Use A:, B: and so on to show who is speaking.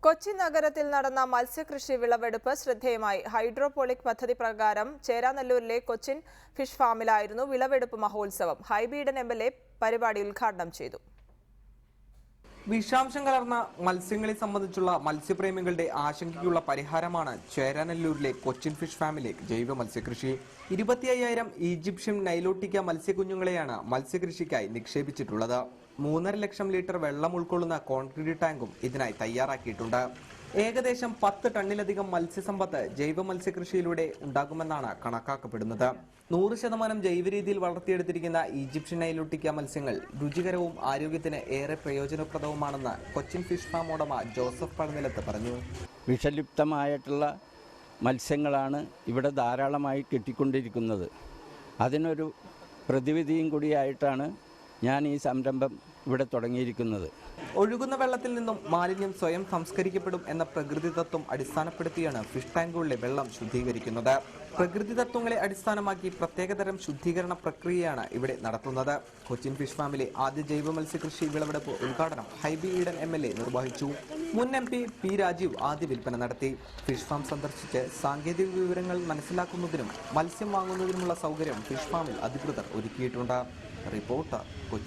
A: കൊച്ചി നഗരത്തിൽ നടന്ന മത്സ്യകൃഷി വിളവെടുപ്പ് ശ്രദ്ധേയമായി. ഹൈഡ്രോപോളിക് പദ്ധതി പ്രകാരം ചേരാനെല്ലൂരിലെ കൊച്ചിൻ ഫിഷ് ഫാമിലായിരുന്നു വിളവെടുപ്പ് മഹോത്സവം. ഹൈബി ഈഡൻ എം.എൽ.എ. പരിപാടി ഉദ്ഘാടനം ചെയ്തു.
B: വിഷാംശം കലർന്ന മത്സ്യങ്ങളെ സംബന്ധിച്ചുള്ള മത്സ്യപ്രേമികളുടെ ആശങ്കയ്ക്കുള്ള പരിഹാരമാണ് ചേരാനെല്ലൂരിലെ കൊച്ചിൻ ഫിഷ് ഫാമിലെ ജൈവ മത്സ്യകൃഷി. 25,000 ഈജിപ്ഷ്യൻ നൈലോട്ടിക്ക മത്സ്യക്കുഞ്ഞുങ്ങളെയാണ് മത്സ്യകൃഷിക്കായി നിക്ഷേപിച്ചിട്ടുള്ളത്. 3.5 ലക്ഷം ലിറ്റർ വെള്ളം ഉൾക്കൊള്ളുന്ന കോൺക്രീറ്റ് ടാങ്കും ഇതിനായി തയ്യാറാക്കിയിട്ടുണ്ട്. ഏകദേശം 10 ടണ്ണിലധികം മത്സ്യസമ്പത്ത് ജൈവ മത്സ്യകൃഷിയിലൂടെ ഉണ്ടാകുമെന്നാണ് കണക്കാക്കപ്പെടുന്നത്. 100% ജൈവ രീതിയിൽ വളർത്തിയെടുത്തിരിക്കുന്ന ഈജിപ്ഷ്യൻ നൈലോട്ടിക്ക മത്സ്യങ്ങൾ രുചികരവും ആരോഗ്യത്തിന് ഏറെ പ്രയോജനപ്രദവുമാണെന്ന് കൊച്ചിൻ ഫിഷ് ഫാം ഉടമ ജോസഫ് പഴനിലത്ത് പറഞ്ഞു.
C: വിഷലിപ്തമായിട്ടുള്ള മത്സ്യങ്ങളാണ് ഇവിടെ ധാരാളമായി കിട്ടിക്കൊണ്ടിരിക്കുന്നത്. അതിനൊരു പ്രതിവിധിയും കൂടിയായിട്ടാണ് ഞാൻ ഈ സംരംഭം ഇവിടെ തുടങ്ങിയിരിക്കുന്നത്.
B: ഒഴുകുന്ന വെള്ളത്തിൽ നിന്നും മാലിന്യം സ്വയം സംസ്കരിക്കപ്പെടും എന്ന പ്രകൃതി തത്വം അടിസ്ഥാനപ്പെടുത്തിയാണ് ഫിഷ് ടാങ്കുകളിലെ വെള്ളം ശുദ്ധീകരിക്കുന്നത്. പ്രകൃതി തത്വങ്ങളെ അടിസ്ഥാനമാക്കി പ്രത്യേകതരം ശുദ്ധീകരണ പ്രക്രിയയാണ് ഇവിടെ നടത്തുന്നത്. കൊച്ചിൻ ഫിഷ് ഫാമിലെ ആദ്യ ജൈവ മത്സ്യകൃഷി വിളവെടുപ്പ് ഉദ്ഘാടനം ഹൈബി ഈഡൻ എം.എൽ.എ. നിർവഹിച്ചു. മുൻ MP പി രാജീവ് ആദ്യ വിൽപ്പന നടത്തി. ഫിഷ് ഫാം സന്ദർശിച്ച് സാങ്കേതിക വിവരങ്ങൾ മനസ്സിലാക്കുന്നതിനും മത്സ്യം വാങ്ങുന്നതിനുമുള്ള സൗകര്യം ഫിഷ് ഫാമിൽ അധികൃതർ ഒരുക്കിയിട്ടുണ്ട്. റിപ്പോർട്ടർ കൊച്ചി.